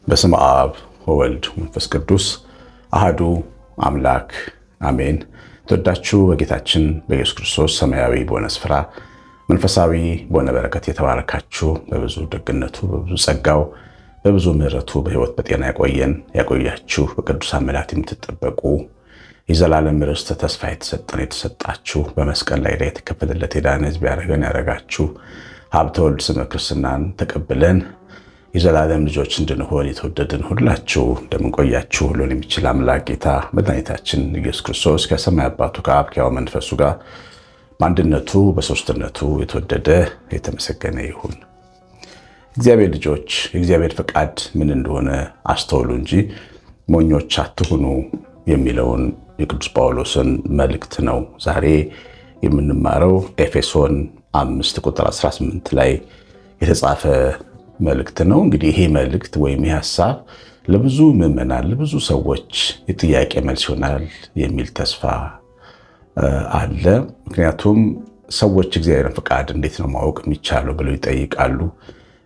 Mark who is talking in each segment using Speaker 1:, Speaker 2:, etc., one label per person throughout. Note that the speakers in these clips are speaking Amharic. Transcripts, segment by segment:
Speaker 1: በስመ አብ ወወልድ ወመንፈስ ቅዱስ አሐዱ አምላክ አሜን። ተወዳችሁ በጌታችን በኢየሱስ ክርስቶስ ሰማያዊ በሆነ ስፍራ መንፈሳዊ በሆነ በረከት የተባረካችሁ በብዙ ደግነቱ በብዙ ጸጋው በብዙ ምሕረቱ በሕይወት በጤና ያቆያችሁ በቅዱሳን መላእክት የምትጠበቁ የዘላለም ርስት ተስፋ የተሰጣችሁ በመስቀል ላይ የተከፈለለት የዳነ ሕዝብ ያደረጋችሁ ሀብተ ወልድ ስመ ክርስትናን ተቀብለን የዘላለም ልጆች እንድንሆን የተወደድን ሁላችሁ እንደምንቆያችሁ ሁሉን የሚችል አምላክ ጌታ መድኃኒታችን ኢየሱስ ክርስቶስ ከሰማይ አባቱ ከአብ ከሕያው መንፈሱ ጋር በአንድነቱ በሦስትነቱ የተወደደ የተመሰገነ ይሁን። እግዚአብሔር ልጆች የእግዚአብሔር ፈቃድ ምን እንደሆነ አስተውሉ እንጂ ሞኞች አትሁኑ የሚለውን የቅዱስ ጳውሎስን መልእክት ነው ዛሬ የምንማረው። ኤፌሶን 5 ቁጥር 18 ላይ የተጻፈ መልእክት ነው። እንግዲህ ይሄ መልእክት ወይም ይህ ሐሳብ ለብዙ ምዕመናን ለብዙ ሰዎች የጥያቄ መልስ ይሆናል የሚል ተስፋ አለ። ምክንያቱም ሰዎች እግዚአብሔርን ፈቃድ እንዴት ነው ማወቅ የሚቻለው ብለው ይጠይቃሉ።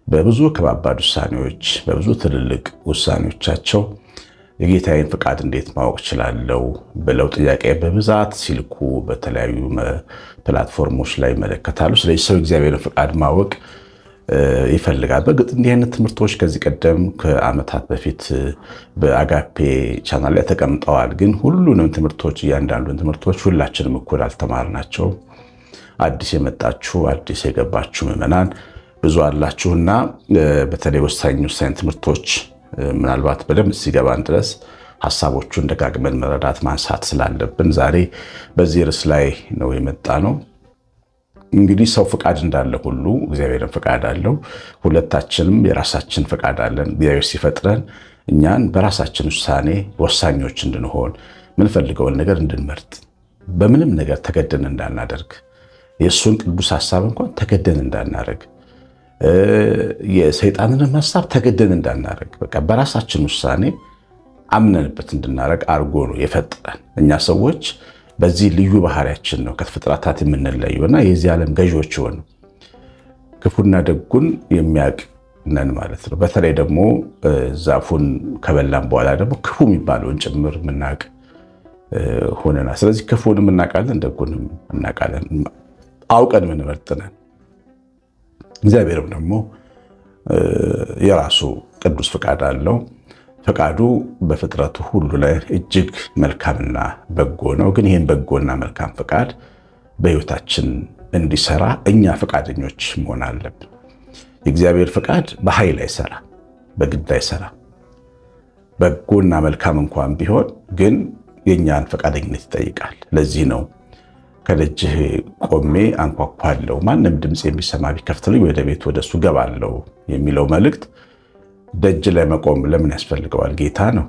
Speaker 1: በብዙ ከባባድ ውሳኔዎች በብዙ ትልልቅ ውሳኔዎቻቸው የጌታዬን ፈቃድ እንዴት ማወቅ እችላለሁ ብለው ጥያቄ በብዛት ሲልኩ በተለያዩ ፕላትፎርሞች ላይ ይመለከታሉ። ስለዚህ ሰው እግዚአብሔርን ፈቃድ ማወቅ ይፈልጋል። በእርግጥ እንዲህ አይነት ትምህርቶች ከዚህ ቀደም ከዓመታት በፊት በአጋፔ ቻናል ላይ ተቀምጠዋል። ግን ሁሉንም ትምህርቶች እያንዳንዱን ትምህርቶች ሁላችንም እኩል አልተማርናቸውም። አዲስ የመጣችሁ አዲስ የገባችሁ ምዕመናን ብዙ አላችሁና በተለይ ወሳኝ ትምህርቶች ምናልባት በደንብ ሲገባን ድረስ ሀሳቦቹን ደጋግመን መረዳት ማንሳት ስላለብን ዛሬ በዚህ ርዕስ ላይ ነው የመጣ ነው። እንግዲህ ሰው ፈቃድ እንዳለ ሁሉ እግዚአብሔርን ፈቃድ አለው። ሁለታችንም የራሳችን ፈቃድ አለን። እግዚአብሔር ሲፈጥረን እኛን በራሳችን ውሳኔ ወሳኞች እንድንሆን ምንፈልገውን ነገር እንድንመርጥ በምንም ነገር ተገደን እንዳናደርግ የእሱን ቅዱስ ሐሳብ እንኳን ተገደን እንዳናደርግ የሰይጣንንም ሐሳብ ተገደን እንዳናደርግ በቃ በራሳችን ውሳኔ አምነንበት እንድናደርግ አድርጎ ነው የፈጠረን። እኛ ሰዎች በዚህ ልዩ ባህሪያችን ነው ከፍጥረታት የምንለየውና የዚህ ዓለም ገዢዎች ሆኑ ክፉና ደጉን የሚያውቅ ነን ማለት ነው። በተለይ ደግሞ ዛፉን ከበላን በኋላ ደግሞ ክፉ የሚባለውን ጭምር የምናውቅ ሆነናል። ስለዚህ ክፉንም እናውቃለን፣ ደጉንም እናውቃለን። አውቀን የምንመርጥ ነን። እግዚአብሔርም ደግሞ የራሱ ቅዱስ ፈቃድ አለው። ፈቃዱ በፍጥረቱ ሁሉ ላይ እጅግ መልካምና በጎ ነው። ግን ይህን በጎና መልካም ፈቃድ በሕይወታችን እንዲሰራ እኛ ፈቃደኞች መሆን አለብን። የእግዚአብሔር ፈቃድ በኃይል አይሰራ፣ በግድ አይሰራ። በጎና መልካም እንኳን ቢሆን ግን የእኛን ፈቃደኝነት ይጠይቃል። ለዚህ ነው ከደጅህ ቆሜ አንኳኳለሁ፣ ማንም ድምፅ የሚሰማ ቢከፍትልኝ ወደ ቤት ወደሱ ገባለሁ የሚለው መልእክት ደጅ ላይ መቆም ለምን ያስፈልገዋል? ጌታ ነው።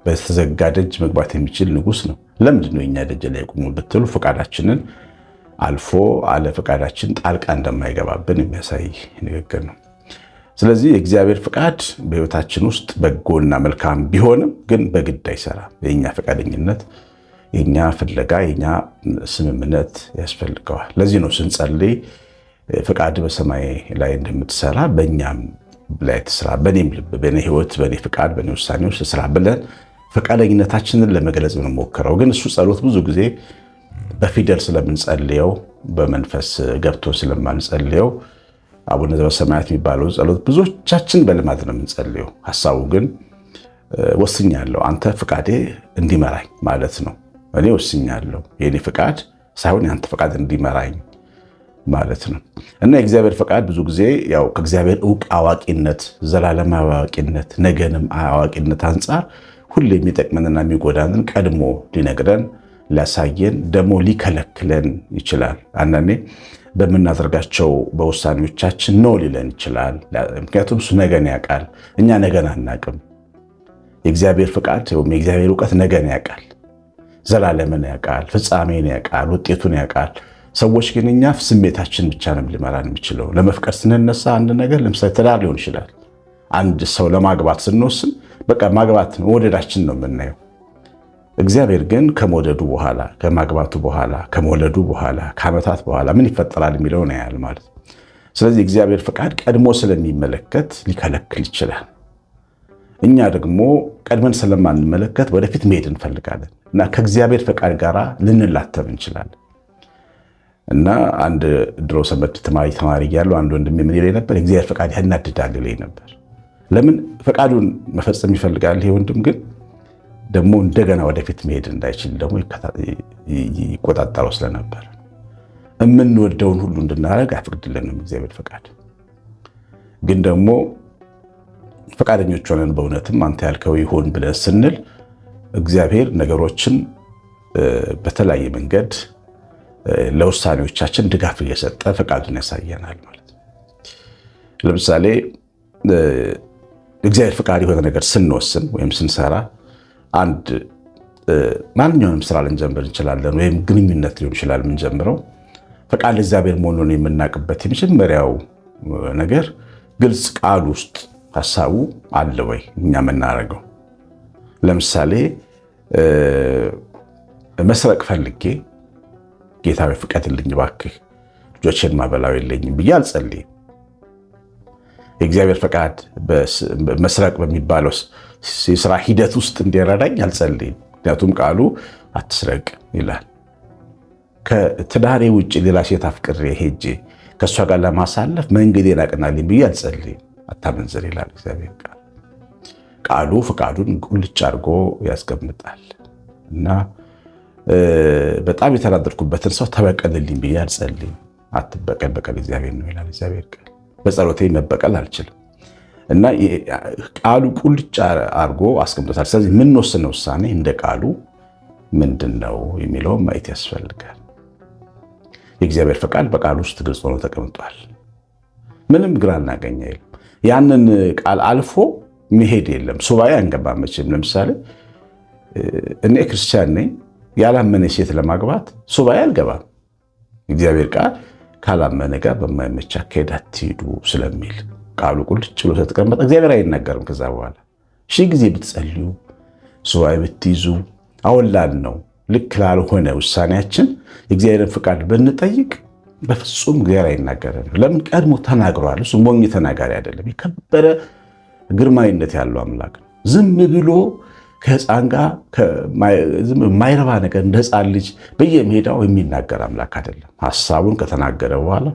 Speaker 1: በተዘጋ ደጅ መግባት የሚችል ንጉሥ ነው። ለምንድን ነው የኛ ደጅ ላይ ቆሙ ብትሉ ፈቃዳችንን አልፎ አለ ፈቃዳችን ጣልቃ እንደማይገባብን የሚያሳይ ንግግር ነው። ስለዚህ የእግዚአብሔር ፈቃድ በሕይወታችን ውስጥ በጎና መልካም ቢሆንም ግን በግድ አይሰራም። የኛ ፈቃደኝነት፣ የኛ ፍለጋ፣ የኛ ስምምነት ያስፈልገዋል። ለዚህ ነው ስንጸልይ ፈቃድ በሰማይ ላይ እንደምትሰራ በእኛም ላይ ትስራ፣ በእኔም ልብ፣ በእኔ ሕይወት፣ በእኔ ፍቃድ፣ በእኔ ውሳኔዎች ትስራ ብለን ፈቃደኝነታችንን ለመግለጽ የምንሞክረው። ግን እሱ ጸሎት ብዙ ጊዜ በፊደል ስለምንጸልየው በመንፈስ ገብቶ ስለማንጸልየው አቡነ ዘበሰማያት የሚባለው ጸሎት ብዙዎቻችን በልማድ ነው የምንጸልየው። ሀሳቡ ግን ወስኛለሁ፣ አንተ ፍቃዴ እንዲመራኝ ማለት ነው። እኔ ወስኛለሁ፣ የእኔ ፍቃድ ሳይሆን የአንተ ፍቃድ እንዲመራኝ ማለት ነው። እና የእግዚአብሔር ፈቃድ ብዙ ጊዜ ያው ከእግዚአብሔር ዕውቅ አዋቂነት፣ ዘላለማዊ አዋቂነት፣ ነገንም አዋቂነት አንጻር ሁሌ የሚጠቅመንና የሚጎዳንን ቀድሞ ሊነግረን ሊያሳየን ደግሞ ሊከለክለን ይችላል። አንዳንዴ በምናደርጋቸው በውሳኔዎቻችን ነው ሊለን ይችላል። ምክንያቱም እሱ ነገን ያውቃል፣ እኛ ነገን አናውቅም። የእግዚአብሔር ፈቃድ ወይም የእግዚአብሔር እውቀት ነገን ያውቃል፣ ዘላለምን ያውቃል፣ ፍጻሜን ያውቃል፣ ውጤቱን ያውቃል። ሰዎች ግን እኛ ስሜታችን ብቻ ነው ሊመራን የሚችለው። ለመፍቀድ ስንነሳ አንድ ነገር ለምሳሌ ትዳር ሊሆን ይችላል። አንድ ሰው ለማግባት ስንወስን በቃ ማግባት ነው፣ ወደዳችን ነው የምናየው። እግዚአብሔር ግን ከመውደዱ በኋላ ከማግባቱ በኋላ ከመውለዱ በኋላ ከዓመታት በኋላ ምን ይፈጠራል የሚለውን ያያል ማለት ነው። ስለዚህ እግዚአብሔር ፈቃድ ቀድሞ ስለሚመለከት ሊከለክል ይችላል። እኛ ደግሞ ቀድመን ስለማንመለከት ወደፊት መሄድ እንፈልጋለን እና ከእግዚአብሔር ፈቃድ ጋር ልንላተም እንችላለን። እና አንድ ድሮ ሰንበት ተማሪ እያለሁ አንድ ወንድሜ ምን ይለኝ ነበር? እግዚአብሔር ፈቃድ ያናድዳል ይለኝ ነበር። ለምን? ፈቃዱን መፈጸም ይፈልጋል ይሄ ወንድም፣ ግን ደግሞ እንደገና ወደፊት መሄድ እንዳይችል ደግሞ ይቆጣጠረው ስለነበር የምንወደውን ሁሉ እንድናደርግ አይፈቅድልንም እግዚአብሔር ፈቃድ። ግን ደግሞ ፈቃደኞች ሆነን በእውነትም አንተ ያልከው ይሁን ብለን ስንል እግዚአብሔር ነገሮችን በተለያየ መንገድ ለውሳኔዎቻችን ድጋፍ እየሰጠ ፈቃዱን ያሳየናል ማለት ነው። ለምሳሌ እግዚአብሔር ፈቃድ የሆነ ነገር ስንወስን ወይም ስንሰራ አንድ ማንኛውንም ስራ ልንጀምር እንችላለን፣ ወይም ግንኙነት ሊሆን ይችላል የምንጀምረው። ፈቃድ እግዚአብሔር መሆኑን የምናውቅበት የመጀመሪያው ነገር ግልጽ ቃል ውስጥ ሀሳቡ አለ ወይ እኛ የምናደርገው። ለምሳሌ መስረቅ ፈልጌ ጌታ ሆይ ፍቀድልኝ እባክህ ልጆቼን ማበላው የለኝም ብዬ አልጸልይም። የእግዚአብሔር ፈቃድ መስረቅ በሚባለው የስራ ሂደት ውስጥ እንዲረዳኝ አልጸልይም። ምክንያቱም ቃሉ አትስረቅ ይላል። ከትዳሬ ውጭ ሌላ ሴት አፍቅሬ ሄጄ ከእሷ ጋር ለማሳለፍ መንገዴን አቅናልኝ ብዬ አልጸልይም። አታመንዝር ይላል እግዚአብሔር ቃል። ቃሉ ፈቃዱን ቁልጭ አድርጎ ያስቀምጣል። እና በጣም የተናደድኩበትን ሰው ተበቀልልኝ ብዬ አልጸልይም። አትበቀል፣ በቀል እግዚአብሔር ነው ይላል እግዚአብሔር ቃል። በጸሎቴ መበቀል አልችልም። እና ቃሉ ቁልጭ አድርጎ አስቀምጦታል። ስለዚህ የምንወስነው ውሳኔ እንደ ቃሉ ምንድን ነው የሚለውን ማየት ያስፈልጋል። የእግዚአብሔር ፈቃድ በቃል ውስጥ ግልጽ ሆኖ ተቀምጧል። ምንም ግራ እናገኘ የለም። ያንን ቃል አልፎ መሄድ የለም። ሱባኤ አንገባም መቼም። ለምሳሌ እኔ ክርስቲያን ነኝ፣ ያላመነ ሴት ለማግባት ሱባኤ አልገባም። እግዚአብሔር ቃል ካላመነ ጋር በማይመች አካሄድ አትሂዱ ስለሚል ቃሉ ቁልጭ ብሎ ስለተቀመጠ እግዚአብሔር አይናገርም። ከዛ በኋላ ሺህ ጊዜ ብትጸልዩ ሱባኤ ብትይዙ አወላል ነው። ልክ ላልሆነ ውሳኔያችን የእግዚአብሔርን ፍቃድ ብንጠይቅ በፍጹም እግዚአብሔር አይናገረንም። ለምን? ቀድሞ ተናግሯል። እሱ ሞኝ ተናጋሪ አይደለም። የከበረ ግርማዊነት ያለው አምላክ ነው። ዝም ብሎ ከሕፃን ጋር የማይረባ ነገር እንደ ሕፃን ልጅ በየሜዳው የሚናገር አምላክ አይደለም። ሐሳቡን ከተናገረ በኋላ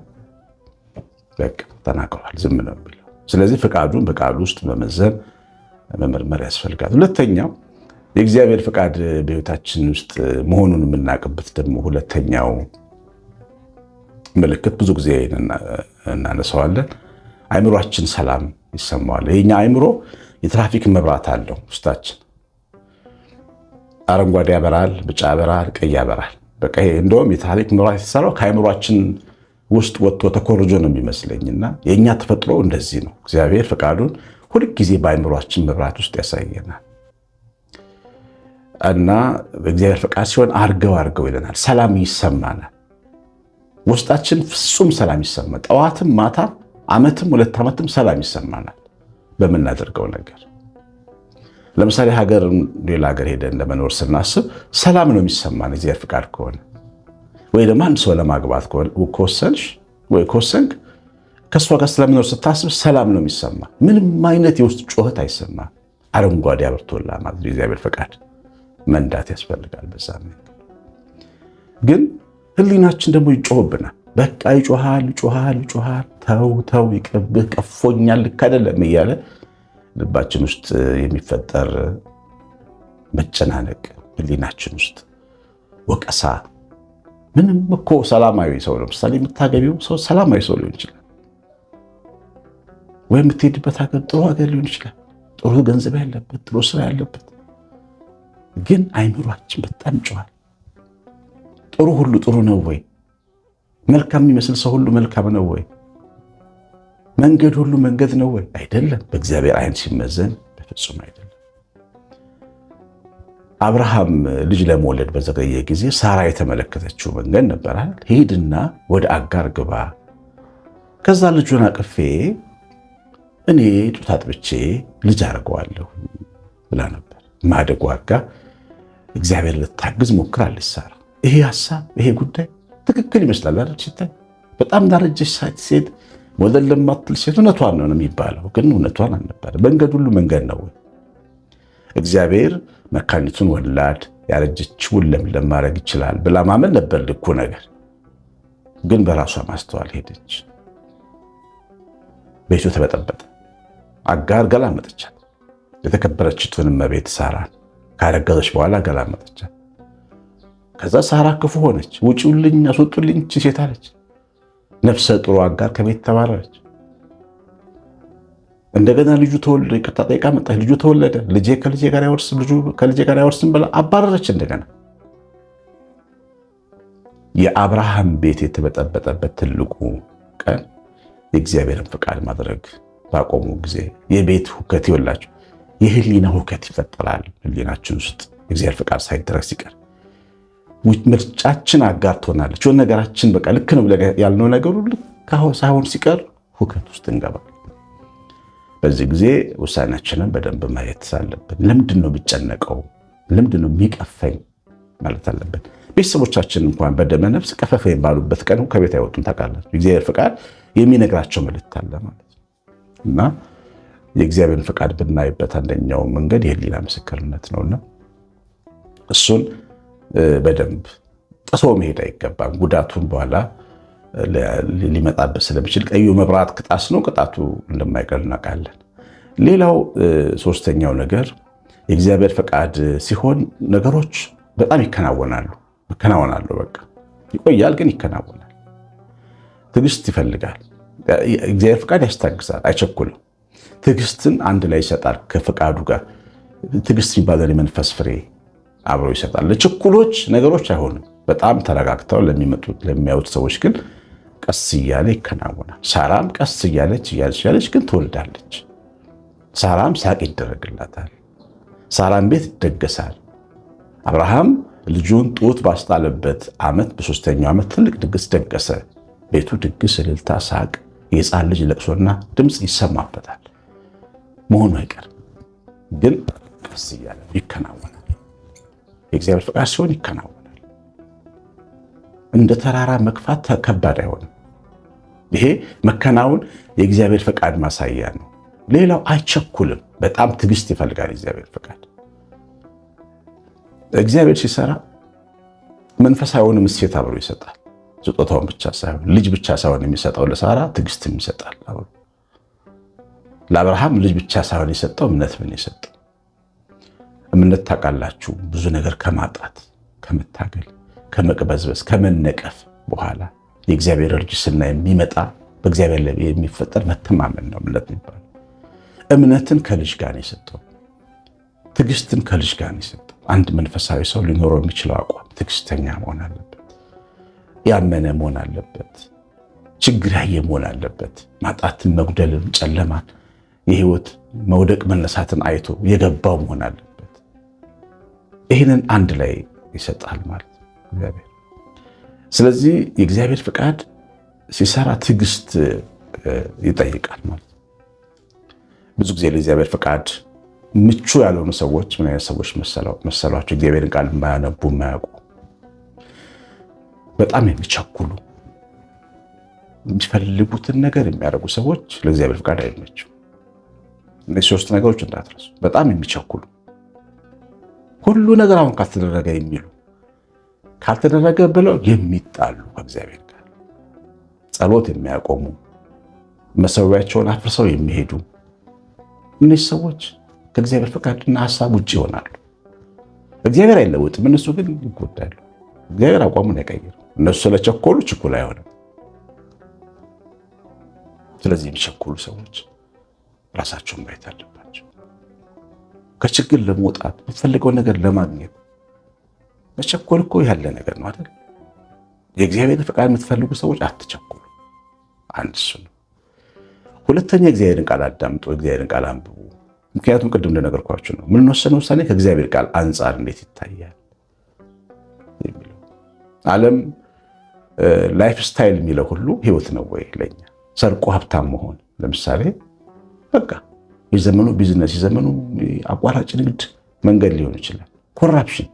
Speaker 1: በቃ ተናግሯል፣ ዝም ነው የሚለው። ስለዚህ ፈቃዱን በቃሉ ውስጥ መመዘን መመርመር ያስፈልጋል። ሁለተኛው የእግዚአብሔር ፈቃድ በሕይወታችን ውስጥ መሆኑን የምናውቅበት ደግሞ ሁለተኛው ምልክት ብዙ ጊዜ እናነሳዋለን። አእምሯችን ሰላም ይሰማዋል። የኛ አእምሮ የትራፊክ መብራት አለው ውስጣችን። አረንጓዴ ያበራል፣ ቢጫ ያበራል፣ ቀይ ያበራል። በቃ እንደውም የትራፊክ መብራት የተሰራው ከአእምሯችን ውስጥ ወጥቶ ተኮርጆ ነው የሚመስለኝና የእኛ ተፈጥሮ እንደዚህ ነው። እግዚአብሔር ፈቃዱን ሁልጊዜ በአእምሯችን መብራት ውስጥ ያሳየናል። እና በእግዚአብሔር ፈቃድ ሲሆን አርገው ይለናል። ሰላም ይሰማናል። ውስጣችን ፍጹም ሰላም ይሰማል። ጠዋትም ማታ፣ ዓመትም 2 ዓመትም ሰላም ይሰማናል በምናደርገው ነገር። ለምሳሌ ሌላ ሀገር ሄደን ለመኖር ስናስብ ሰላም ነው የሚሰማን እግዚአብሔር ፈቃድ ከሆነ። ወይ ደግሞ አንድ ሰው ለማግባት ከወሰንሽ ወይ ከወሰንክ ከእሷ ጋር ስለመኖር ስታስብ ሰላም ነው የሚሰማ። ምንም አይነት የውስጥ ጩኸት አይሰማ። አረንጓዴ አብርቶላ ማለት የእግዚአብሔር ፈቃድ መንዳት ያስፈልጋል። በዛ ግን ህሊናችን ደግሞ ይጮህብናል። በቃ ይጮሃል። ተው ይቅርብህ፣ ቀፎኛል፣ ልክ አይደለም እያለ ልባችን ውስጥ የሚፈጠር መጨናነቅ፣ ህሊናችን ውስጥ ወቀሳ። ምንም እኮ ሰላማዊ ሰው ለምሳሌ የምታገቢው ሰው ሰላማዊ ሰው ሊሆን ይችላል። ወይም የምትሄድበት ሀገር ጥሩ ሀገር ሊሆን ይችላል፣ ጥሩ ገንዘብ ያለበት፣ ጥሩ ስራ ያለበት። ግን አይምሯችን በጣም ጮሃል። ጥሩ ሁሉ ጥሩ ነው ወይ? መልካም የሚመስል ሰው ሁሉ መልካም ነው ወይ? መንገድ ሁሉ መንገድ ነው ወይ? አይደለም። በእግዚአብሔር ዓይን ሲመዘን በፍጹም አይደለም። አብርሃም ልጅ ለመውለድ በዘገየ ጊዜ ሳራ የተመለከተችው መንገድ ነበር። ሄድና ወደ አጋር ግባ፣ ከዛ ልጁን አቅፌ እኔ ጡት አጥብቼ ልጅ አድርገዋለሁ ብላ ነበር። ማደጎ አጋ እግዚአብሔር ልታግዝ ሞክራለች ሳራ። ይሄ ሐሳብ ይሄ ጉዳይ ትክክል ይመስላል አይደል? ሲታይ በጣም ዳረጀች ሴት ወለል ለማትል ሴት እውነቷን ነው የሚባለው፣ ግን እውነቷን አልነበረ። መንገድ ሁሉ መንገድ ነው። እግዚአብሔር መካኒቱን ወላድ ያረጀችውን ለምለም ማድረግ ይችላል ብላ ማመን ነበር ልኩ ነገር። ግን በራሷ ማስተዋል ሄደች። ቤቱ ተበጠበጠ። አጋር ገላመጠቻት። የተከበረችቱን እመቤት ሳራን ካረገዘች በኋላ ገላመጠቻት። ከዛ ሳራ ክፉ ሆነች። ውጪውልኝ፣ አስወጡልኝ ሴት አለች። ነፍሰ ጥሩ አጋር ከቤት ተባረረች። እንደገና ልጁ ተወለደ። ይቅርታ ጠይቃ መጣች። ልጁ ተወለደ። ልጄ ከልጄ ጋር አይወርስም፣ ልጁ ከልጄ ጋር አይወርስም ብላ አባረረች። እንደገና የአብርሃም ቤት የተበጠበጠበት ትልቁ ቀን የእግዚአብሔርን ፈቃድ ማድረግ ባቆሙ ጊዜ የቤት ሁከት ይወላችሁ፣ የህሊና ሁከት ይፈጠራል። ህሊናችን ውስጥ የእግዚአብሔር ፈቃድ ሳይደረግ ሲቀር ምርጫችን አጋር ትሆናለች። የሆነ ነገራችን በቃ ልክ ነው ብለን ያልነው ነገሩ ልክ ሳይሆን ሲቀር ሁከት ውስጥ እንገባል። በዚህ ጊዜ ውሳኔያችንን በደንብ ማየት አለብን። ለምንድን ነው የሚጨነቀው? ለምንድን ነው የሚቀፈኝ ማለት አለብን። ቤተሰቦቻችን እንኳን በደመ ነፍስ ቀፈፈኝ ባሉበት ቀን ከቤት አይወጡም። ታውቃላችሁ፣ የእግዚአብሔር ፈቃድ የሚነግራቸው መልእክት አለ ማለት ነው። እና የእግዚአብሔርን ፈቃድ ብናይበት አንደኛው መንገድ የህሊና ምስክርነት ነውና እሱን በደንብ ጥሶ መሄድ አይገባም። ጉዳቱን በኋላ ሊመጣበት ስለሚችል ቀዩ መብራት ቅጣት ነው፣ ቅጣቱ እንደማይቀር እናውቃለን። ሌላው ሶስተኛው ነገር የእግዚአብሔር ፈቃድ ሲሆን ነገሮች በጣም ይከናወናሉ። በቃ ይቆያል፣ ግን ይከናወናል። ትዕግስት ይፈልጋል። እግዚአብሔር ፈቃድ ያስታግሳል፣ አይቸኩልም። ትዕግስትን አንድ ላይ ይሰጣል ከፈቃዱ ጋር። ትዕግስት የሚባለው የመንፈስ ፍሬ አብሮ ይሰጣል። ለችኩሎች ነገሮች አይሆንም። በጣም ተረጋግተው ለሚያዩት ሰዎች ግን ቀስ እያለ ይከናወናል። ሳራም ቀስ እያለች ግን ትወልዳለች። ሳራም ሳቅ ይደረግላታል። ሳራም ቤት ይደገሳል። አብርሃም ልጁን ጡት ባስጣለበት ዓመት በ3ኛው ዓመት ትልቅ ድግስ ደገሰ። ቤቱ ድግስ፣ እልልታ፣ ሳቅ፣ የሕፃን ልጅ ለቅሶና ድምፅ ይሰማበታል። መሆኑ አይቀርም፣ ግን ቀስ እያለ ይከናወናል። የእግዚአብሔር ፈቃድ ሲሆን ይከናወናል። እንደ ተራራ መግፋት ከባድ አይሆንም። ይሄ መከናወን የእግዚአብሔር ፈቃድ ማሳያ ነው። ሌላው አይቸኩልም። በጣም ትዕግስት ይፈልጋል የእግዚአብሔር ፈቃድ። እግዚአብሔር ሲሰራ መንፈሳዊውንም እሴት አብሮ ይሰጣል። ስጦታውን ብቻ ሳይሆን ልጅ ብቻ ሳይሆን የሚሰጠው ለሳራ ትዕግስትም ይሰጣል አብሮ። ለአብርሃም ልጅ ብቻ ሳይሆን የሰጠው እምነት ምን የሰጠው እምነት ታውቃላችሁ፣ ብዙ ነገር ከማጣት ከመታገል ከመቅበዝበዝ ከመነቀፍ በኋላ የእግዚአብሔር እርጅና የሚመጣ በእግዚአብሔር ላይ የሚፈጠር መተማመን ነው እምነት የሚባለው። እምነትን ከልጅ ጋር ነው የሰጠው። ትዕግስትን ከልጅ ጋር ነው የሰጠው። አንድ መንፈሳዊ ሰው ሊኖረው የሚችለው አቋም ትዕግስተኛ መሆን አለበት፣ ያመነ መሆን አለበት፣ ችግር ያየ መሆን አለበት። ማጣትን፣ መጉደልን፣ ጨለማን፣ የህይወት መውደቅ መነሳትን አይቶ የገባው መሆን አለበት። ይህንን አንድ ላይ ይሰጣል ማለት ነው እግዚአብሔር። ስለዚህ የእግዚአብሔር ፈቃድ ሲሰራ ትዕግስት ይጠይቃል ማለት ነው። ብዙ ጊዜ ለእግዚአብሔር ፈቃድ ምቹ ያልሆኑ ሰዎች ምን አይነት ሰዎች መሰሏቸው? እግዚአብሔርን ቃል የማያነቡ የማያውቁ፣ በጣም የሚቸኩሉ፣ የሚፈልጉትን ነገር የሚያደርጉ ሰዎች ለእግዚአብሔር ፈቃድ አይመችም። እነዚህ 3 ነገሮች እንዳትረሱ። በጣም የሚቸኩሉ፣ ሁሉ ነገር አሁን ካልተደረገ የሚሉ፣ ካልተደረገ ብለው የሚጣሉ ከእግዚአብሔር ጋር፣ ጸሎት የሚያቆሙ፣ መሠዊያቸውን አፍርሰው የሚሄዱ፣ እነዚህ ሰዎች ከእግዚአብሔር ፈቃድና ሐሳብ ውጭ ይሆናሉ። እግዚአብሔር አይለውጥም፣ እነሱ ግን ይጎዳሉ። እግዚአብሔር አቋሙን አይቀይርም። እነሱ ስለቸኮሉ ችኩል አይሆንም። ስለዚህ የሚቸኩሉ ሰዎች ራሳቸውን ማየት አለባቸው። ከችግር ለመውጣት የምትፈልገው ነገር ለማግኘት መቸኮል እኮ ያለ ነገር ነው አይደል? የእግዚአብሔር ፈቃድ የምትፈልጉ ሰዎች አትቸኩሉ። አንድ እሱ ነው። ሁለተኛ እግዚአብሔርን ቃል አዳምጡ፣ እግዚአብሔርን ቃል አንብቡ። ምክንያቱም ቅድም እንደነገርኳችሁ ነው የምንወሰነው ውሳኔ ከእግዚአብሔር ቃል አንጻር እንዴት ይታያል የሚለው። ዓለም ላይፍ ስታይል የሚለው ሁሉ ህይወት ነው ወይ ለኛ? ሰርቆ ሀብታም መሆን ለምሳሌ በቃ የዘመኑ ቢዝነስ፣ የዘመኑ አቋራጭ ንግድ መንገድ ሊሆን ይችላል። ኮራፕሽን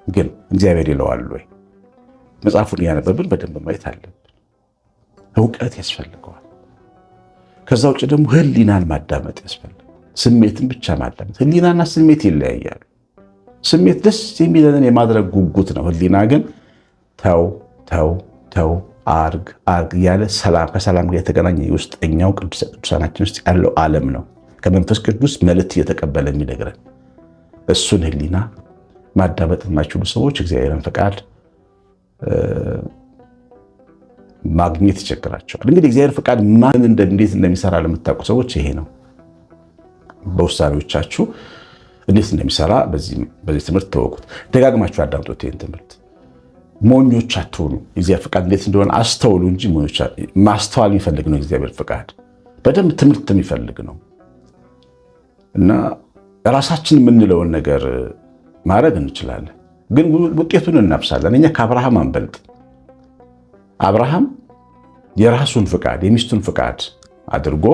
Speaker 1: ግን እግዚአብሔር ይለዋል ወይ? መጽሐፉን እያነበብን በደንብ ማየት አለብን። እውቀት ያስፈልገዋል። ከዛ ውጭ ደግሞ ህሊናን ማዳመጥ ያስፈልጋል። ስሜትን ብቻ ማዳመጥ። ህሊናና ስሜት ይለያያሉ። ስሜት ደስ የሚለንን የማድረግ ጉጉት ነው። ህሊና ግን ተው ተው ተው አርግ እያለ ከሰላም ጋር የተገናኘ የውስጠኛው ቅዱሳናችን ውስጥ ያለው ዓለም ነው። ከመንፈስ ቅዱስ መልእክት እየተቀበለ የሚነግረን እሱን ህሊና ማዳመጥ የማይችሉ ሰዎች እግዚአብሔርን ፈቃድ ማግኘት ይቸግራቸዋል። እንግዲህ እግዚአብሔር ፈቃድ ማን እንዴት እንደሚሰራ ለምታውቁ ሰዎች ይሄ ነው። በውሳኔዎቻችሁ እንዴት እንደሚሰራ በዚህ ትምህርት ተወቁት። ደጋግማችሁ አዳምጡት። ይህን ትምህርት ሞኞች አትሆኑ። የእግዚአብሔር ፈቃድ እንዴት እንደሆነ አስተውሉ እንጂ ማስተዋል የሚፈልግ ነው። የእግዚአብሔር ፈቃድ በደንብ ትምህርት የሚፈልግ ነው እና ራሳችን የምንለውን ነገር ማድረግ እንችላለን፣ ግን ውጤቱን እናብሳለን። እኛ ከአብርሃም አንበልጥ። አብርሃም የራሱን ፈቃድ የሚስቱን ፈቃድ አድርጎ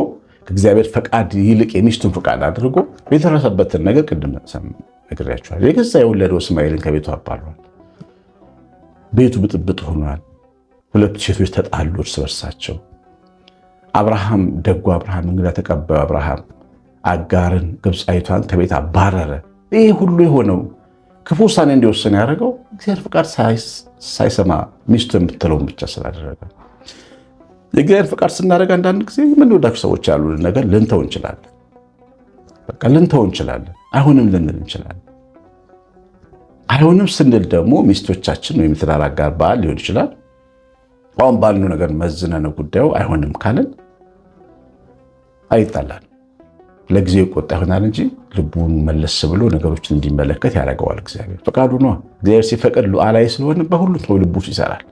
Speaker 1: ከእግዚአብሔር ፈቃድ ይልቅ የሚስቱን ፈቃድ አድርጎ የደረሰበትን ነገር ቅድም ነግሬያችኋለሁ። የገዛ የወለደው እስማኤልን ከቤቱ አባሯል። ቤቱ ብጥብጥ ሆኗል። ሁለቱ ሴቶች ተጣሉ እርስ በርሳቸው። አብርሃም ደጉ አብርሃም እንግዳ ተቀባዩ አብርሃም አጋርን ግብፃዊቷን ከቤት አባረረ። ይህ ሁሉ የሆነው ክፉ ውሳኔ እንዲወስን ያደረገው እግዚአብሔር ፈቃድ ሳይሰማ ሚስቱ የምትለውን ብቻ ስላደረገ። የእግዚአብሔር ፈቃድ ስናደርግ አንዳንድ ጊዜ የምንወዳቸው ሰዎች ያሉን ነገር ልንተው እንችላለን። በቃ ልንተው እንችላለን። አይሆንም ልንል እንችላለን። አይሆንም ስንል ደግሞ ሚስቶቻችን ወይም ትዳር አጋር ባል ሊሆን ይችላል። አሁን ባልነው ነገር መዝነን ጉዳዩ አይሆንም ካለን አይጣላል። ለጊዜው ይቆጣ ይሆናል እንጂ ልቡን መለስ ብሎ ነገሮችን እንዲመለከት ያደርገዋል። እግዚአብሔር ፈቃዱ ነው። እግዚአብሔር ሲፈቅድ ሉዓላዊ ስለሆነ በሁሉም ሰው ልቡ ይሰራል፣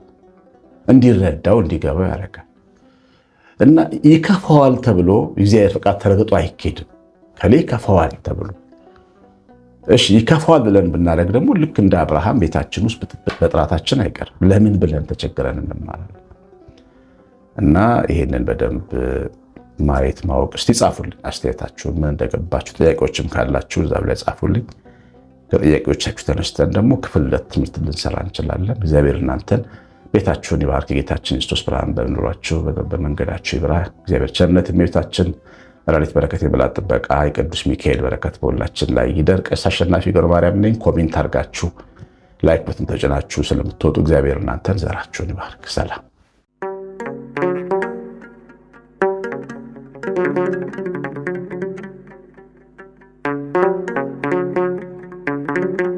Speaker 1: እንዲረዳው እንዲገባው ያደርጋል። እና ይከፋዋል ተብሎ እግዚአብሔር ፈቃድ ተረግጦ አይኬድም። ከሌ ይከፋዋል ተብሎ እሺ ይከፋዋል ብለን ብናደርግ ደግሞ ልክ እንደ አብርሃም ቤታችን ውስጥ በጥራታችን አይቀርም። ለምን ብለን ተቸግረን እንማራለን። እና ይሄንን በደንብ ማየት ማወቅ። እስቲ ጻፉልኝ አስተያየታችሁን፣ ምን እንደገባችሁ። ጥያቄዎችም ካላችሁ እዛው ላይ ጻፉልኝ። ከጥያቄዎቻችሁ ተነስተን ደግሞ ክፍል 2 ትምህርት ልንሰራ እንችላለን። እግዚአብሔር እናንተን ቤታችሁን ይባርክ። ጌታችን ኢየሱስ ብርሃን በኑሯችሁ በመንገዳችሁ ይብራ። እግዚአብሔር ቸርነት የቤታችን ረድኤት በረከት የመላእክት ጥበቃ የቅዱስ ሚካኤል በረከት በሁላችን ላይ ይደር። ቀሲስ አሸናፊ ገብረማርያም ነኝ። ኮሜንት አድርጋችሁ ላይክ በተን ተጭናችሁ ስለምትወጡ እግዚአብሔር እናንተን ዘራችሁን ይባርክ። ሰላም Thank you.